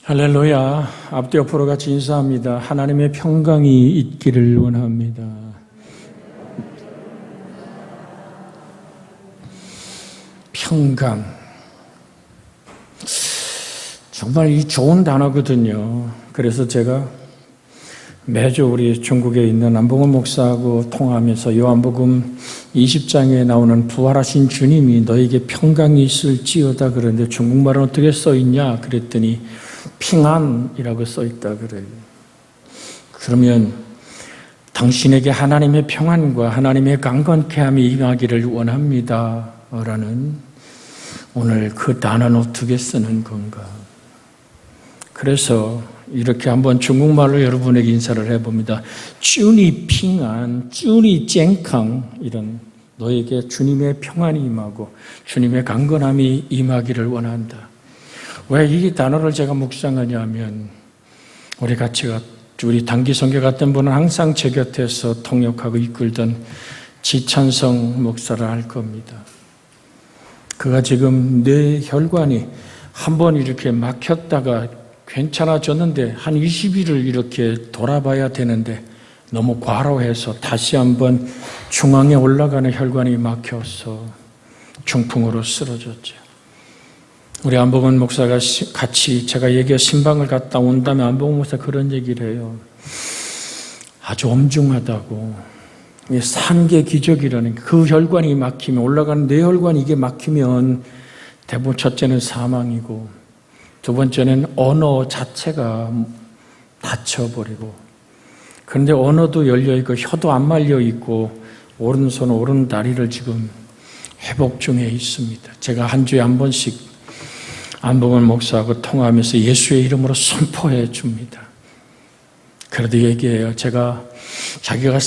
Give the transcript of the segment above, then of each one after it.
할렐루야. 앞뒤 옆으로 같이 인사합니다. 하나님의 평강이 있기를 원합니다. 평강. 정말 이 좋은 단어거든요. 그래서 제가 매주 우리 중국에 있는 안봉원 목사하고 통화하면서 요한복음 20장에 나오는 부활하신 주님이 너에게 평강이 있을지어다 그러는데 중국말은 어떻게 써있냐 그랬더니 평안이라고 써있다 그래요. 그러면 당신에게 하나님의 평안과 하나님의 강건케함이 임하기를 원합니다 라는 오늘 그 단어는 어떻게 쓰는 건가. 그래서 이렇게 한번 중국말로 여러분에게 인사를 해봅니다. 주니 평안, 주니 健康, 이런 너에게 주님의 평안이 임하고 주님의 강건함이 임하기를 원한다. 왜 이 단어를 제가 묵상하냐면 우리 단기 선교 같은 분은 항상 제 곁에서 통역하고 이끌던 지찬성 목사를 알 겁니다. 그가 지금 뇌 혈관이 한번 이렇게 막혔다가 괜찮아졌는데 한 20일을 이렇게 돌아봐야 되는데 너무 과로해서 다시 한번 중앙에 올라가는 혈관이 막혀서 중풍으로 쓰러졌죠. 우리 안봉원 목사가 같이 제가 얘기한 신방을 갔다 온 다음에 안봉원 목사 그런 얘기를 해요. 아주 엄중하다고. 산계 기적이라는 그 혈관이 막히면 올라가는 뇌혈관이 이게 막히면 대부분 첫째는 사망이고 두 번째는 언어 자체가 닫혀버리고 그런데 언어도 열려있고 혀도 안 말려있고 오른손 오른다리를 지금 회복 중에 있습니다. 제가 한 주에 한 번씩 안봉원 목사하고 통화하면서 예수의 이름으로 선포해 줍니다. 그래도 얘기해요. 자기가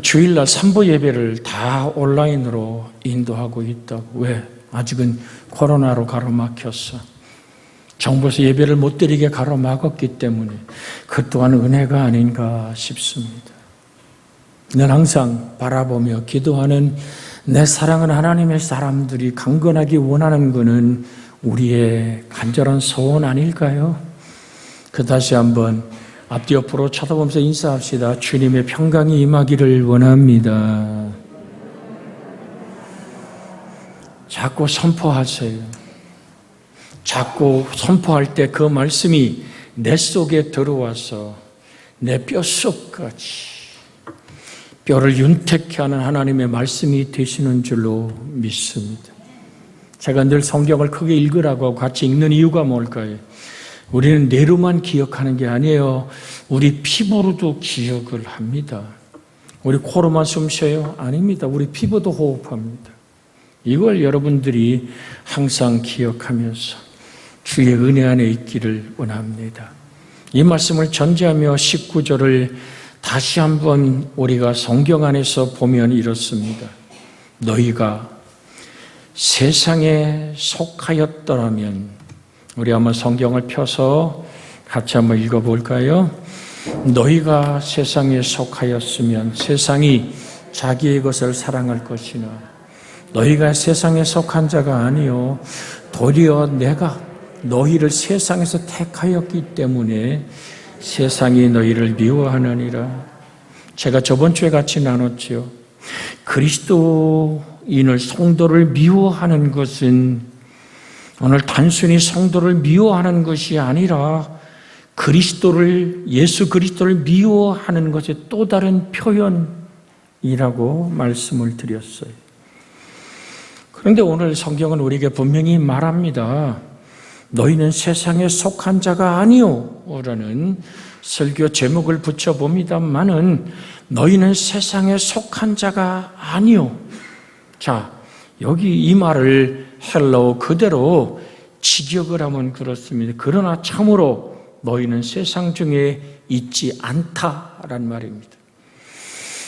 주일날 3부 예배를 다 온라인으로 인도하고 있다고. 왜? 아직은 코로나로 가로막혔어. 정부에서 예배를 못 드리게 가로막았기 때문에 그 또한 은혜가 아닌가 싶습니다. 난 항상 바라보며 기도하는 내 사랑하는 하나님의 사람들이 강건하기 원하는 것은 우리의 간절한 소원 아닐까요? 다시 한번 앞뒤 옆으로 쳐다보면서 인사합시다. 주님의 평강이 임하기를 원합니다. 자꾸 선포하세요. 자꾸 선포할 때 그 말씀이 내 속에 들어와서 내 뼛속까지 뼈를 윤택케 하는 하나님의 말씀이 되시는 줄로 믿습니다. 제가 늘 성경을 크게 읽으라고 하고 같이 읽는 이유가 뭘까요? 우리는 뇌로만 기억하는 게 아니에요. 우리 피부로도 기억을 합니다. 우리 코로만 숨 쉬어요? 아닙니다. 우리 피부도 호흡합니다. 이걸 여러분들이 항상 기억하면서 주의 은혜 안에 있기를 원합니다. 이 말씀을 전제하며 19절을 다시 한번 우리가 성경 안에서 보면 이렇습니다. 너희가 세상에 속하였더라면, 우리 한번 성경을 펴서 같이 한번 읽어볼까요? 너희가 세상에 속하였으면 세상이 자기의 것을 사랑할 것이나 너희가 세상에 속한 자가 아니요 도리어 내가 너희를 세상에서 택하였기 때문에 세상이 너희를 미워하느니라. 제가 저번 주에 같이 나눴죠. 그리스도인을 성도를 미워하는 것은 오늘 단순히 성도를 미워하는 것이 아니라 예수 그리스도를 미워하는 것의 또 다른 표현이라고 말씀을 드렸어요. 그런데 오늘 성경은 우리에게 분명히 말합니다. 너희는 세상에 속한 자가 아니오 라는 설교 제목을 붙여봅니다만은 너희는 세상에 속한 자가 아니오. 자, 여기 이 말을 헬라어 그대로 직역을 하면 그렇습니다. 그러나 참으로 너희는 세상 중에 있지 않다라는 말입니다.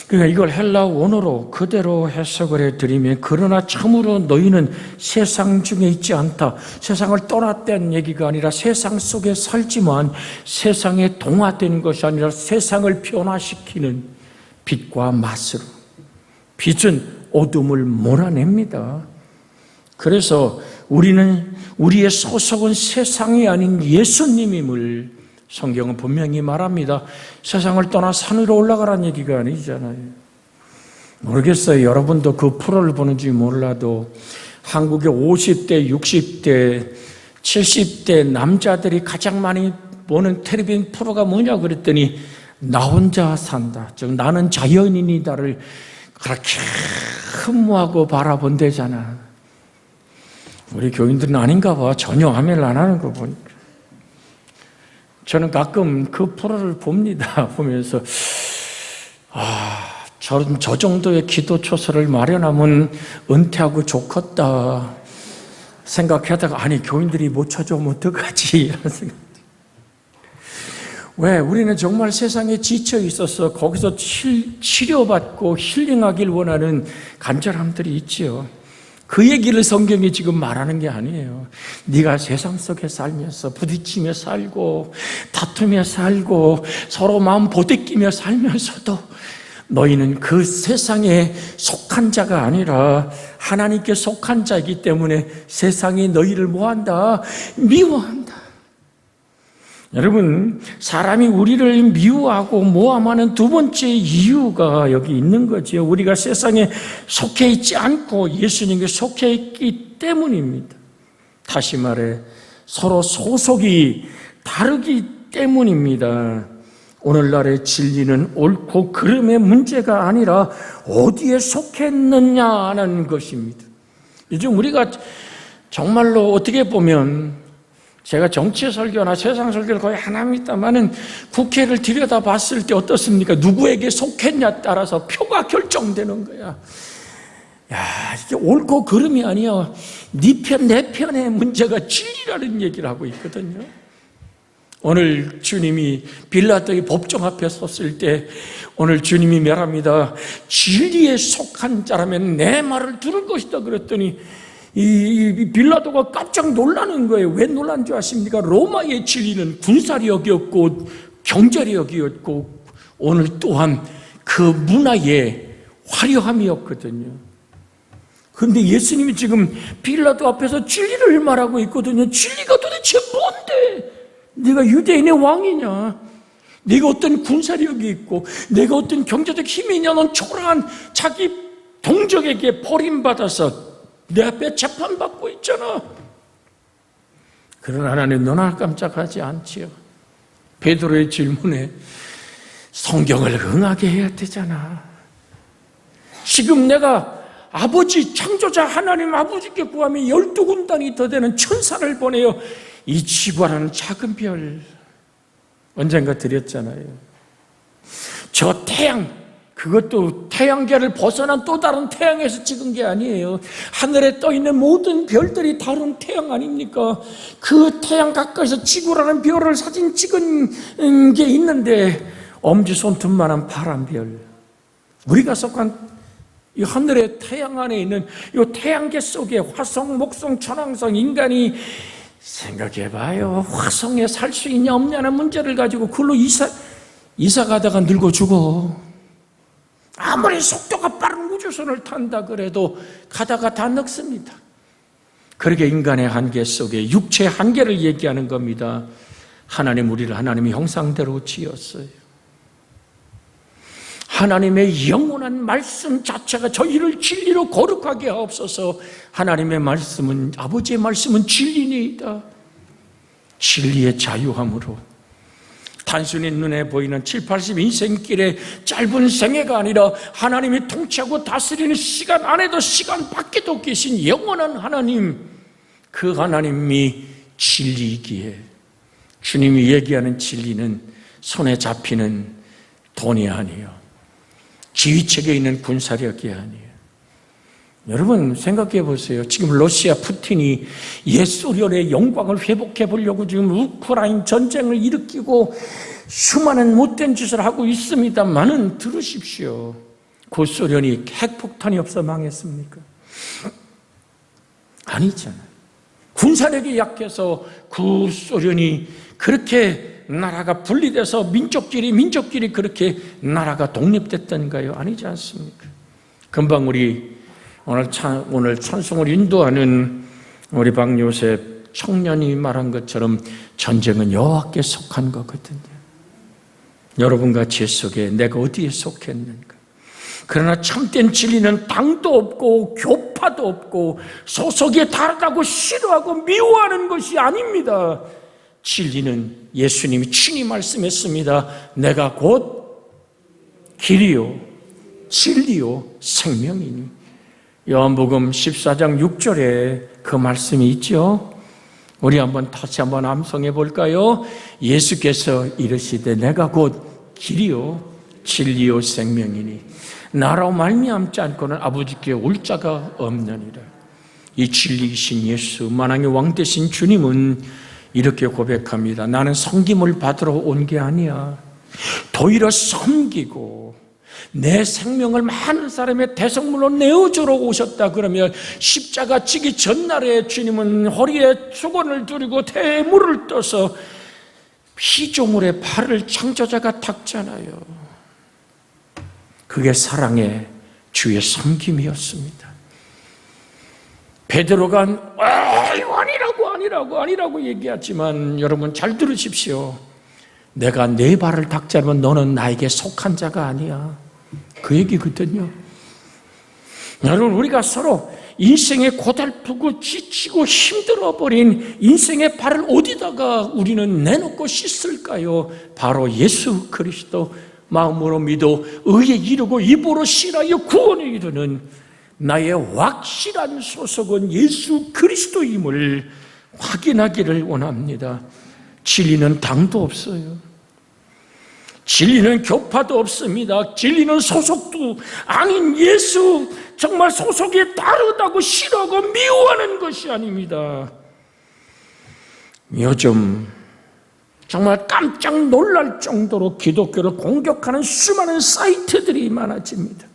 그러니까 이걸 헬라어 원어로 그대로 해석을 해드리면 그러나 참으로 너희는 세상 중에 있지 않다. 세상을 떠났다는 얘기가 아니라 세상 속에 살지만 세상에 동화된 것이 아니라 세상을 변화시키는 빛과 맛으로. 빛은 어둠을 몰아냅니다. 그래서 우리는 우리의 소속은 세상이 아닌 예수님임을 성경은 분명히 말합니다. 세상을 떠나 산으로 올라가라는 얘기가 아니잖아요. 모르겠어요. 여러분도 그 프로를 보는지 몰라도 한국의 50대, 60대, 70대 남자들이 가장 많이 보는 텔레비전 프로가 뭐냐 그랬더니 나 혼자 산다. 즉 나는 자연인이다를 그렇게 흠모하고 바라본대잖아. 우리 교인들은 아닌가 봐. 전혀 아멘을 안 하는 거 보니까. 저는 가끔 그 프로를 봅니다. 보면서 저 정도의 기도 초소를 마련하면 은퇴하고 좋겠다 생각하다가 아니 교인들이 못 쳐주면 어떡하지 이런 생각. 왜? 우리는 정말 세상에 지쳐 있어서 거기서 치료받고 힐링하길 원하는 간절함들이 있지요. 그 얘기를 성경이 지금 말하는 게 아니에요. 네가 세상 속에 살면서 부딪히며 살고 다투며 살고 서로 마음 보대끼며 살면서도 너희는 그 세상에 속한 자가 아니라 하나님께 속한 자이기 때문에 세상이 너희를 뭐한다? 미워한다. 여러분, 사람이 우리를 미워하고 모함하는 두 번째 이유가 여기 있는 거지요. 우리가 세상에 속해 있지 않고 예수님께 속해 있기 때문입니다. 다시 말해 서로 소속이 다르기 때문입니다. 오늘날의 진리는 옳고 그름의 문제가 아니라 어디에 속했느냐는 것입니다. 요즘 우리가 정말로 어떻게 보면 제가 정치 설교나 세상 설교를 거의 안 합니다만은 국회를 들여다봤을 때 어떻습니까? 누구에게 속했냐에 따라서 표가 결정되는 거야. 야, 이게 옳고 그름이 아니야. 네 편, 내 편의 문제가 진리라는 얘기를 하고 있거든요. 오늘 주님이 빌라도의 법정 앞에 섰을 때 오늘 주님이 말합니다. 진리에 속한 자라면 내 말을 들을 것이다 그랬더니 이 빌라도가 깜짝 놀라는 거예요. 왜 놀란 줄 아십니까? 로마의 진리는 군사력이었고 경제력이었고 오늘 또한 그 문화의 화려함이었거든요. 그런데 예수님이 지금 빌라도 앞에서 진리를 말하고 있거든요. 진리가 도대체 뭔데? 네가 유대인의 왕이냐? 네가 어떤 군사력이 있고 네가 어떤 경제적 힘이 있냐? 넌 초라한 자기 동족에게 버림받아서 내 앞에 재판받고 있잖아. 그러나 하나님 너나 깜짝하지 않지요. 베드로의 질문에 성경을 응하게 해야 되잖아. 지금 내가 아버지 창조자 하나님 아버지께 구하면 12군단이 더 되는 천사를 보내요. 이 지구라는 작은 별 언젠가 드렸잖아요. 저 태양 그것도 태양계를 벗어난 또 다른 태양에서 찍은 게 아니에요. 하늘에 떠있는 모든 별들이 다른 태양 아닙니까? 그 태양 가까이서 지구라는 별을 사진 찍은 게 있는데 엄지손톱만한 파란 별. 우리가 속한 이 하늘의 태양 안에 있는 이 태양계 속에 화성, 목성, 천왕성 인간이 생각해봐요. 화성에 살 수 있냐 없냐는 문제를 가지고 그걸로 이사 가다가 늙어 죽어. 아무리 속도가 빠른 우주선을 탄다 그래도 가다가 다 늙습니다. 그렇게 인간의 한계 속에 육체의 한계를 얘기하는 겁니다. 하나님 우리를 하나님의 형상대로 지었어요. 하나님의 영원한 말씀 자체가 저희를 진리로 거룩하게 하옵소서. 하나님의 말씀은 아버지의 말씀은 진리니이다. 진리의 자유함으로 단순히 눈에 보이는 7, 80 인생길의 짧은 생애가 아니라 하나님이 통치하고 다스리는 시간 안에도 시간 밖에도 계신 영원한 하나님, 그 하나님이 진리이기에 주님이 얘기하는 진리는 손에 잡히는 돈이 아니에요. 지휘책에 있는 군사력이 아니에요. 여러분 생각해 보세요. 지금 러시아 푸틴이 옛 소련의 영광을 회복해 보려고 지금 우크라이나 전쟁을 일으키고 수많은 못된 짓을 하고 있습니다만은 들으십시오. 그 소련이 핵폭탄이 없어 망했습니까? 아니잖아요. 군사력이 약해서 그 소련이 그렇게 나라가 분리돼서 민족끼리 그렇게 나라가 독립됐던가요? 아니지 않습니까? 금방 우리 오늘 찬송을 인도하는 우리 박요셉 청년이 말한 것처럼 전쟁은 여호와께 속한 거거든요. 여러분과 제 속에 내가 어디에 속했는가? 그러나 참된 진리는 당도 없고 교파도 없고 소속이 다르다고 싫어하고 미워하는 것이 아닙니다. 진리는 예수님이 친히 말씀했습니다. 내가 곧 길이요 진리요 생명이니. 요한복음 14장 6절에 그 말씀이 있죠. 우리 다시 한번 암송해 볼까요? 예수께서 이르시되 내가 곧 길이요 진리요 생명이니 나로 말미암지 않고는 아버지께 올 자가 없느니라. 이 진리이신 예수, 만왕의 왕 되신 주님은 이렇게 고백합니다. 나는 섬김을 받으러 온 게 아니야. 도리어 섬기고 내 생명을 많은 사람의 대성물로 내어주러 오셨다. 그러면 십자가 지기 전날에 주님은 허리에 수건을 두르고 대물을 떠서 피조물의 발을 창조자가 닦잖아요. 그게 사랑의 주의 섬김이었습니다. 베드로가 이거 아니라고 얘기하지만 여러분 잘 들으십시오. 내가 네 발을 닦자면 너는 나에게 속한 자가 아니야. 그 얘기거든요. 여러분, 우리가 서로 인생에 고달프고 지치고 힘들어버린 인생의 발을 어디다가 우리는 내놓고 씻을까요? 바로 예수 그리스도, 마음으로 믿어 의에 이르고 입으로 신하여 구원에 이르는 나의 확실한 소속은 예수 그리스도임을 확인하기를 원합니다. 진리는 당도 없어요. 진리는 교파도 없습니다. 진리는 소속도 아닌 예수, 정말 소속이 다르다고 싫어하고 미워하는 것이 아닙니다. 요즘 정말 깜짝 놀랄 정도로 기독교를 공격하는 수많은 사이트들이 많아집니다.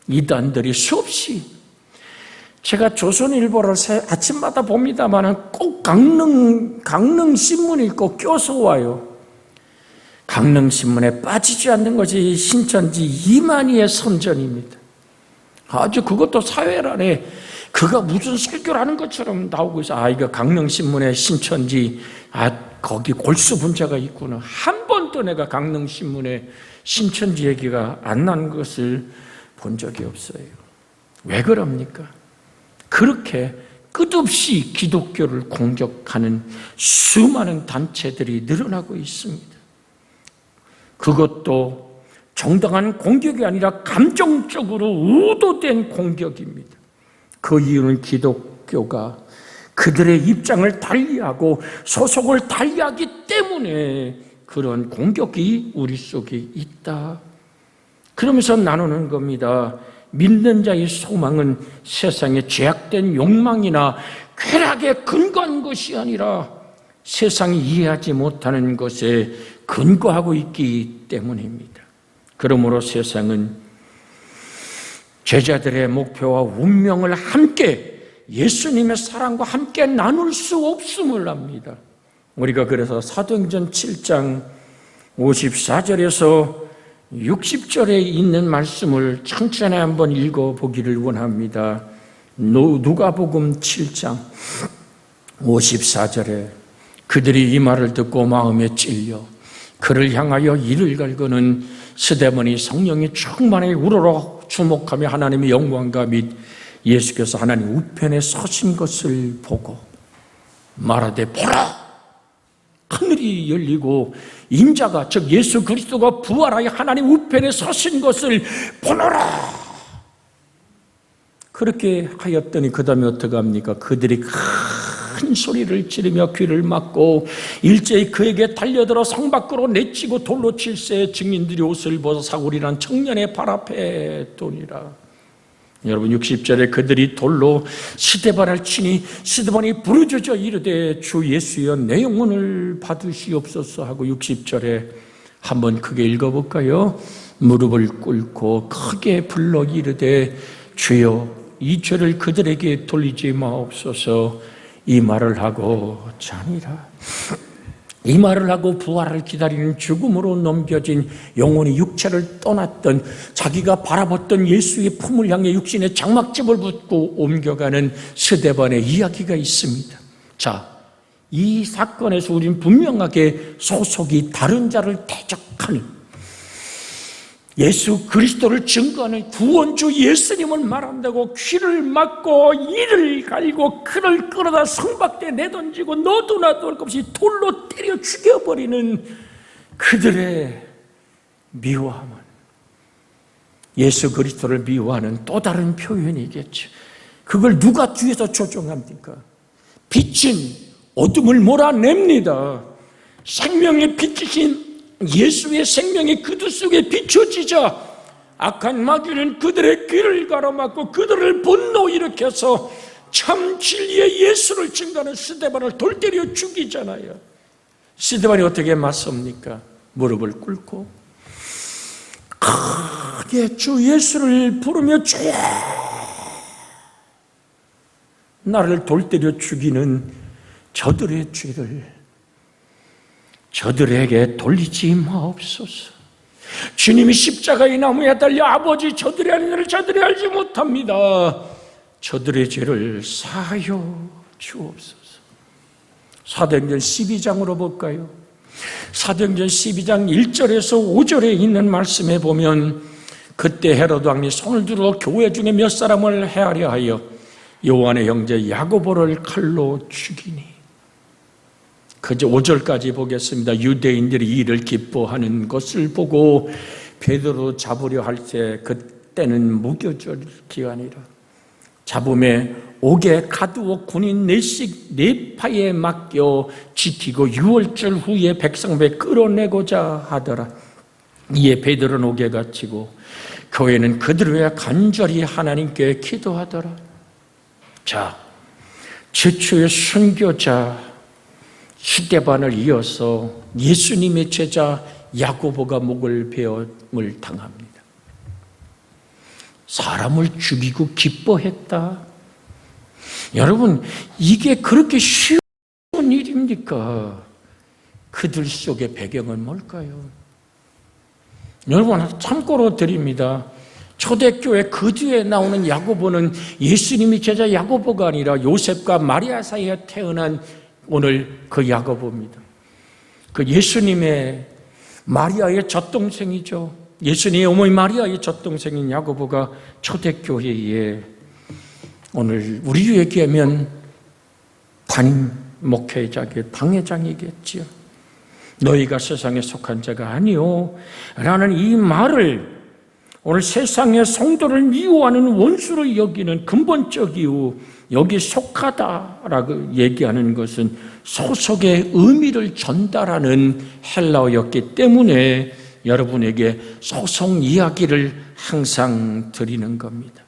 이단들이 수없이, 제가 조선일보를 아침마다 봅니다만 꼭 강릉신문이 꼭 껴서 와요. 강릉신문에 빠지지 않는 것이 신천지 이만희의 선전입니다. 아주 그것도 사회란에 그가 무슨 설교를 하는 것처럼 나오고 있어. 이거 강릉신문에 신천지, 거기 골수 분자가 있구나. 한 번도 내가 강릉신문에 신천지 얘기가 안 난 것을 본 적이 없어요. 왜 그럽니까? 그렇게 끝없이 기독교를 공격하는 수많은 단체들이 늘어나고 있습니다. 그것도 정당한 공격이 아니라 감정적으로 의도된 공격입니다. 그 이유는 기독교가 그들의 입장을 달리하고 소속을 달리하기 때문에 그런 공격이 우리 속에 있다. 그러면서 나누는 겁니다. 믿는 자의 소망은 세상의 죄악된 욕망이나 쾌락에 근거한 것이 아니라 세상이 이해하지 못하는 것에 근거하고 있기 때문입니다. 그러므로 세상은 제자들의 목표와 운명을 함께 예수님의 사랑과 함께 나눌 수 없음을 압니다. 우리가 그래서 사도행전 7장 54절에서 60절에 있는 말씀을 천천히 한번 읽어보기를 원합니다. 누가복음 7장 54절에 그들이 이 말을 듣고 마음에 찔려 그를 향하여 이를 갈고는 스데반이 성령이 충만하게 우러러 주목하며 하나님의 영광과 및 예수께서 하나님 우편에 서신 것을 보고 말하되 보라! 하늘이 열리고 인자가, 즉 예수 그리스도가 부활하여 하나님 우편에 서신 것을 보노라! 그렇게 하였더니 그 다음에 어떻게 합니까? 그들이 큰 소리를 지르며 귀를 막고 일제히 그에게 달려들어 성 밖으로 내치고 돌로 칠세 증인들이 옷을 벗어 사울이란 청년의 발 앞에 두니라. 여러분 60절에 그들이 돌로 스데반을 치니 스데반이 부르짖어 이르되 주 예수여 내 영혼을 받으시옵소서 하고 60절에 한번 크게 읽어볼까요? 무릎을 꿇고 크게 불러 이르되 주여 이 죄를 그들에게 돌리지 마옵소서. 이 말을 하고 자니라. 이 말을 하고 부활을 기다리는 죽음으로 넘겨진 영혼이 육체를 떠났던 자기가 바라봤던 예수의 품을 향해 육신의 장막집을 붙고 옮겨가는 스데반의 이야기가 있습니다. 자, 이 사건에서 우리는 분명하게 소속이 다른 자를 대적하는, 예수 그리스도를 증거하는 구원주 예수님을 말한다고 귀를 막고 이를 갈고 그를 끌어다 성박대에 내던지고 너도 나도 할 것 없이 돌로 때려 죽여버리는 그들의 미워함은 예수 그리스도를 미워하는 또 다른 표현이겠죠. 그걸 누가 뒤에서 조종합니까? 빛은 어둠을 몰아냅니다. 생명의 빛이신 예수의 생명이 그들 속에 비춰지자 악한 마귀는 그들의 귀를 가로막고 그들을 분노 일으켜서 참 진리의 예수를 증거하는 스데반을 돌 때려 죽이잖아요. 스데반이 어떻게 맞섭니까? 무릎을 꿇고 크게 주 예수를 부르며 주여, 나를 돌 때려 죽이는 저들의 죄를 저들에게 돌리지 마옵소서. 주님이 십자가의 나무에 달려 아버지 저들이 아닌 일을 저들이 알지 못합니다. 저들의 죄를 사하여 주옵소서. 사도행전 12장으로 볼까요? 사도행전 12장 1절에서 5절에 있는 말씀에 보면 그때 헤로드 왕이 손을 들어 교회 중에 몇 사람을 해하려 하여 요한의 형제 야고보를 칼로 죽이니, 그저 5절까지 보겠습니다. 유대인들이 이를 기뻐하는 것을 보고 베드로 잡으려 할 때 그때는 무교절 기간이라 잡음에 옥에 가두어 군인 4파에 맡겨 지키고 6월절 후에 백성배 끌어내고자 하더라. 이에 베드로는 옥에 갇히고 교회는 그들을 위해 간절히 하나님께 기도하더라. 자, 최초의 순교자 스데반을 이어서 예수님의 제자 야고보가 목을 베음을 당합니다. 사람을 죽이고 기뻐했다. 여러분, 이게 그렇게 쉬운 일입니까? 그들 속의 배경은 뭘까요? 여러분, 참고로 드립니다. 초대교회 그 뒤에 나오는 야고보는 예수님이 제자 야고보가 아니라 요셉과 마리아 사이에 태어난 오늘 그 야고보입니다. 그 예수님의 마리아의 젖동생이죠. 예수님의 어머니 마리아의 젖동생인 야고보가 초대교회에 오늘 우리 얘기하면 담임 목회자의 방해장이겠지요. 너희가 세상에 속한 자가 아니요 라는 이 말을 오늘 세상의 성도를 미워하는 원수로 여기는 근본적 이유, 여기 속하다라고 얘기하는 것은 소속의 의미를 전달하는 헬라어였기 때문에 여러분에게 소속 이야기를 항상 드리는 겁니다.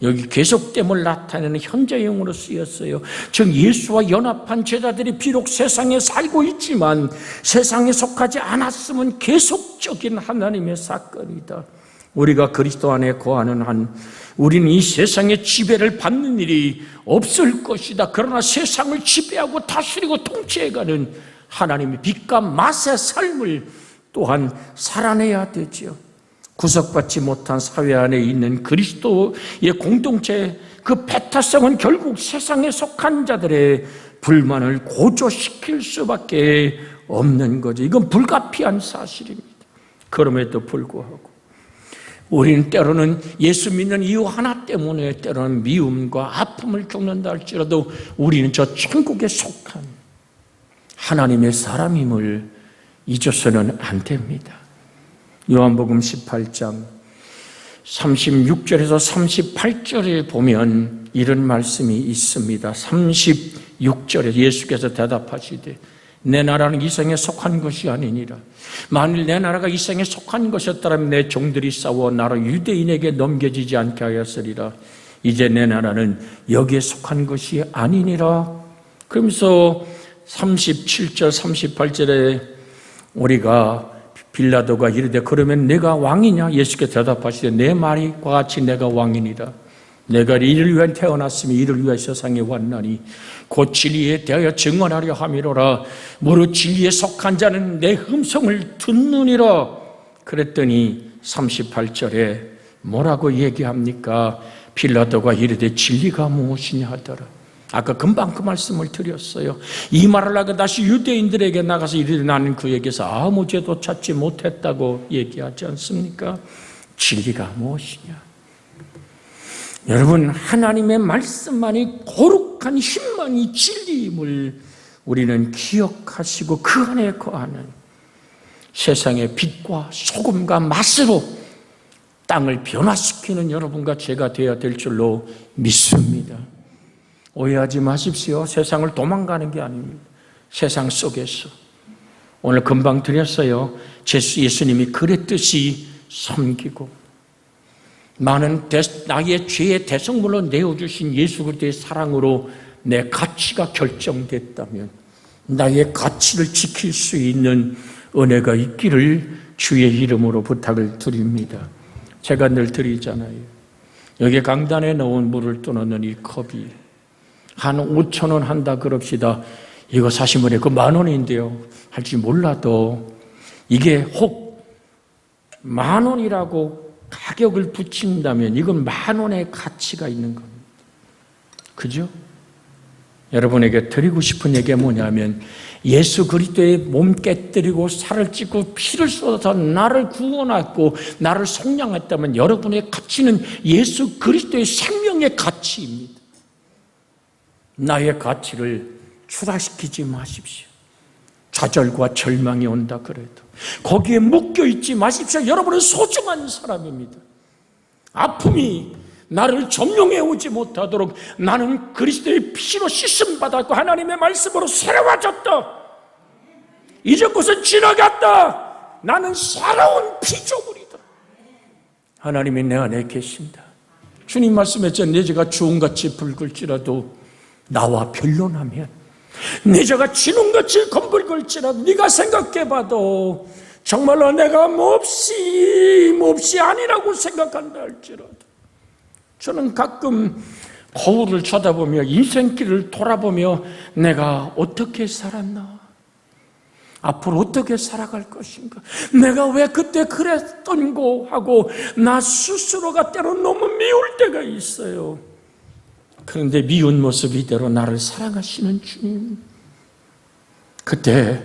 여기 계속됨을 나타내는 현재형으로 쓰였어요. 즉 예수와 연합한 제자들이 비록 세상에 살고 있지만 세상에 속하지 않았으면 계속적인 하나님의 사건이다. 우리가 그리스도 안에 거하는 한 우리는 이 세상의 지배를 받는 일이 없을 것이다. 그러나 세상을 지배하고 다스리고 통치해가는 하나님의 빛과 맛의 삶을 또한 살아내야 되지요. 구속받지 못한 사회 안에 있는 그리스도의 공동체, 그 배타성은 결국 세상에 속한 자들의 불만을 고조시킬 수밖에 없는 거죠. 이건 불가피한 사실입니다. 그럼에도 불구하고 우리는 때로는 예수 믿는 이유 하나 때문에 때로는 미움과 아픔을 겪는다 할지라도 우리는 저 천국에 속한 하나님의 사람임을 잊어서는 안 됩니다. 요한복음 18장 36절에서 38절에 보면 이런 말씀이 있습니다. 36절에 예수께서 대답하시되 내 나라는 이 생에 속한 것이 아니니라. 만일 내 나라가 이 생에 속한 것이었다면 내 종들이 싸워 나라 유대인에게 넘겨지지 않게 하였으리라. 이제 내 나라는 여기에 속한 것이 아니니라. 그러면서 37절 38절에 우리가 빌라도가 이르되 그러면 내가 왕이냐? 예수께서 대답하시되 내 말과 같이 내가 왕이니라. 내가 이를 위하여 태어났으며 이를 위하여 세상에 왔나니 곧 진리에 대하여 증언하려 함이로라. 무릇 진리에 속한 자는 내 음성을 듣느니라. 그랬더니 38절에 뭐라고 얘기합니까? 빌라도가 이르되 진리가 무엇이냐 하더라. 아까 금방 그 말씀을 드렸어요. 이 말을 하고 다시 유대인들에게 나가서 이르되 나는 그에게서 아무 죄도 찾지 못했다고 얘기하지 않습니까? 진리가 무엇이냐? 여러분, 하나님의 말씀만이 거룩한 힘만이 진리임을 우리는 기억하시고 그 안에 거하는 세상의 빛과 소금과 맛으로 땅을 변화시키는 여러분과 제가 되어야 될 줄로 믿습니다. 오해하지 마십시오. 세상을 도망가는 게 아닙니다. 세상 속에서 오늘 금방 드렸어요. 예수님이 그랬듯이 섬기고 많은 나의 죄의 대성물로 내어주신 예수 그리스도의 사랑으로 내 가치가 결정됐다면 나의 가치를 지킬 수 있는 은혜가 있기를 주의 이름으로 부탁을 드립니다. 제가 늘 드리잖아요. 여기 강단에 넣은 물을 떠넣는 이 컵이 한 5,000원 한다 그럽시다. 이거 사시면에 그 10,000원인데요. 할지 몰라도 이게 혹 10,000원이라고 가격을 붙인다면 이건 10,000원의 가치가 있는 겁니다. 그죠? 여러분에게 드리고 싶은 얘기가 뭐냐면 예수 그리스도의 몸 깨뜨리고 살을 찢고 피를 쏟아서 나를 구원했고 나를 속량했다면 여러분의 가치는 예수 그리스도의 생명의 가치입니다. 나의 가치를 추락시키지 마십시오. 좌절과 절망이 온다 그래도 거기에 묶여있지 마십시오. 여러분은 소중한 사람입니다. 아픔이 나를 점령해 오지 못하도록 나는 그리스도의 피로 씻음받았고 하나님의 말씀으로 새로워졌다. 이제 것은 지나갔다. 나는 새로운 피조물이다. 하나님이 내 안에 계신다. 주님 말씀했죠. 내 죄가 주홍같이 붉을지라도 나와 변론하면 내 죄가 진홍같이 검붉을지라도 네가 생각해봐도 정말로 내가 몹시 아니라고 생각한다 할지라도 저는 가끔 거울을 쳐다보며 인생길을 돌아보며 내가 어떻게 살았나? 앞으로 어떻게 살아갈 것인가? 내가 왜 그때 그랬던고 하고 나 스스로가 때로 너무 미울 때가 있어요. 그런데 미운 모습 이대로 나를 사랑하시는 주님, 그때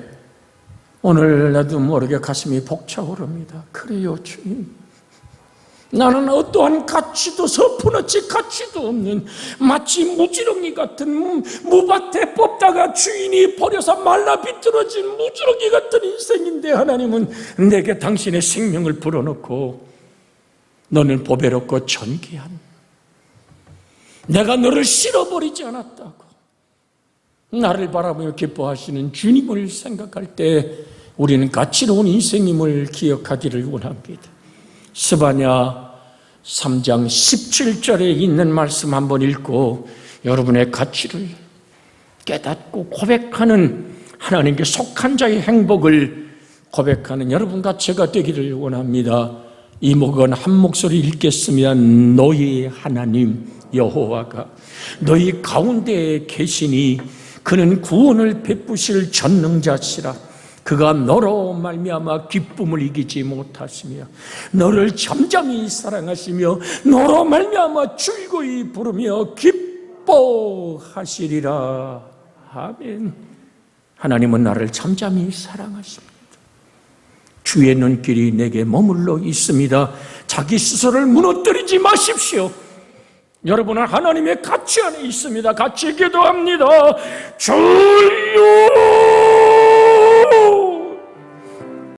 오늘 나도 모르게 가슴이 벅차오릅니다. 그래요 주님, 나는 어떠한 가치도 서푼어치 가치도 없는 마치 무지렁이 같은 무밭에 뽑다가 주인이 버려서 말라 비틀어진 무지렁이 같은 인생인데 하나님은 내게 당신의 생명을 불어넣고 너는 보배롭고 존귀한 내가 너를 실어버리지 않았다고 나를 바라보며 기뻐하시는 주님을 생각할 때 우리는 가치로운 인생임을 기억하기를 원합니다. 스바냐 3장 17절에 있는 말씀 한번 읽고 여러분의 가치를 깨닫고 고백하는 하나님께 속한 자의 행복을 고백하는 여러분과 제가 되기를 원합니다. 이목은 한 목소리 읽겠으면 너희 하나님 여호와가 너희 가운데에 계시니 그는 구원을 베푸실 전능자시라. 그가 너로 말미암아 기쁨을 이기지 못하시며 너를 잠잠히 사랑하시며 너로 말미암아 즐거이 부르며 기뻐하시리라. 아멘. 하나님은 나를 잠잠히 사랑하십니다. 주의 눈길이 내게 머물러 있습니다. 자기 스스로를 무너뜨리지 마십시오. 여러분은 하나님의 가치 안에 있습니다. 같이 기도합니다. 주여